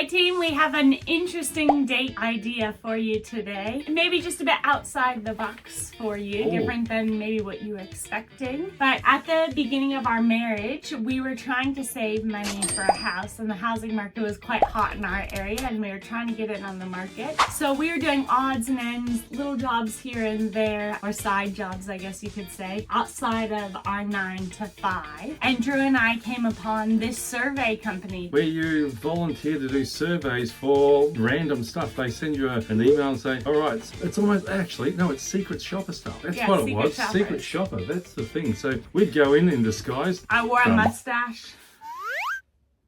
Alright team, we have an interesting date idea for you today. Maybe just a bit outside the box for you, different than maybe what you were expecting. But at the beginning of our marriage, we were trying to save money for a house, and the housing market was quite hot in our area, and we were trying to get it on the market. So we were doing odds and ends, little jobs here and there, or side jobs I guess you could say, outside of our 9 to 5. And Drew and I came upon this survey company. Where you volunteer to do surveys for random stuff. They send you an email and say, all right, it's almost, actually, no, it's secret shopper stuff. That's what it was, secret shopper, that's the thing. So we'd go in disguise. I wore a mustache.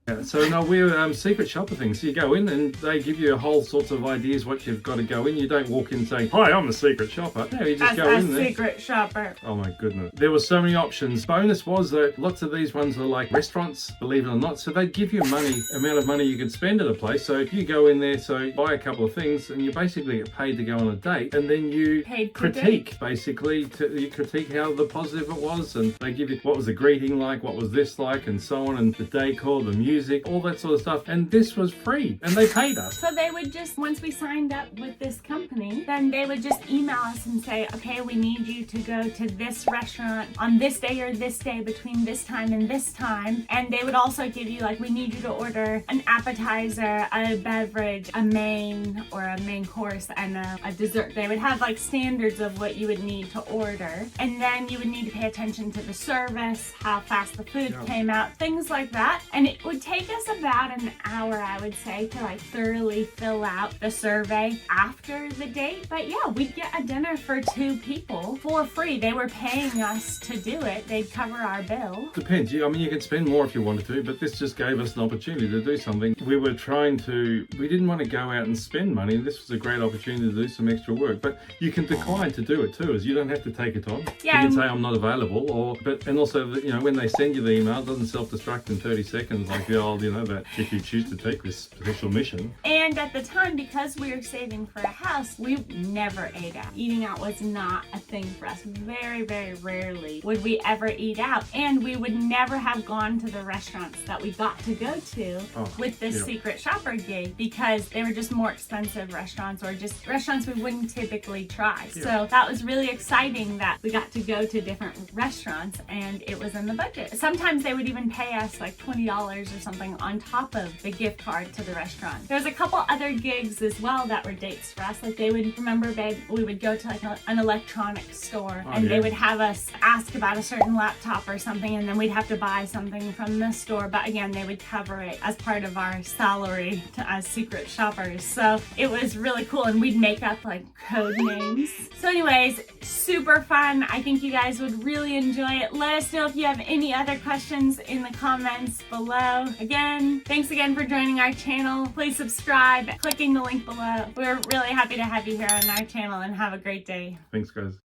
Yeah, so no, we're secret shopper things. So you go in and they give you a whole sorts of ideas what you've got to go in. You don't walk in saying, hi, I'm a secret shopper. No, you just go in there. Secret shopper. Oh my goodness. There were so many options. Bonus was that lots of these ones are like restaurants, believe it or not. So they give you amount of money you can spend at a place. So if you go in there, so buy a couple of things and you basically get paid to go on a date, and then you critique, basically, you critique how the positive it was, and they give you what was the greeting like, what was this like, and so on, and the decor, the music, all that sort of stuff. And this was free, and they paid us. So they would just, once we signed up with this company, then they would just email us and say, okay, we need you to go to this restaurant on this day or this day between this time and this time. And they would also give you, like, we need you to order an appetizer, a beverage, a main course, and a dessert. They would have like standards of what you would need to order. And then you would need to pay attention to the service, how fast the food came out, things like that. And it would take us about an hour, I would say, to like thoroughly fill out the survey after the date. But yeah, we'd get a dinner for 2 people for free. They were paying us to do it. They'd cover our bill. Depends. I mean, you can spend more if you wanted to, but this just gave us an opportunity to do something. We didn't want to go out and spend money. This was a great opportunity to do some extra work, but you can decline to do it too, as you don't have to take it on. Yeah, you can say I'm not available, and also, when they send you the email, it doesn't self-destruct in 30 seconds like the old, that if you choose to take this special mission. And at the time, because we were saving for a house, we never ate out. Eating out was not a thing for us. Very, very rarely would we ever eat out. And we would never have gone to the restaurants that we got to go to with this secret shopper gig, because they were just more expensive restaurants, or just restaurants we wouldn't typically try. So that was really exciting that we got to go to different restaurants and it was in the budget. Sometimes they would even pay us like $20 or something on top of the gift card to the restaurant. There was a couple other gigs as well that were dates for us. Like, they would, remember, babe, we would go to like an electronics store, and they would have us ask about a certain laptop or something, and then we'd have to buy something from the store. But again, they would cover it as part of our salary as secret shoppers. So it was really cool, and we'd make up like code names. So anyways, super fun. I think you guys would really enjoy it. Let us know if you have any other questions in the comments below. Again, thanks again for joining our channel. Please subscribe, clicking the link below. We're really happy to have you here on our channel, and have a great day. Thanks, guys.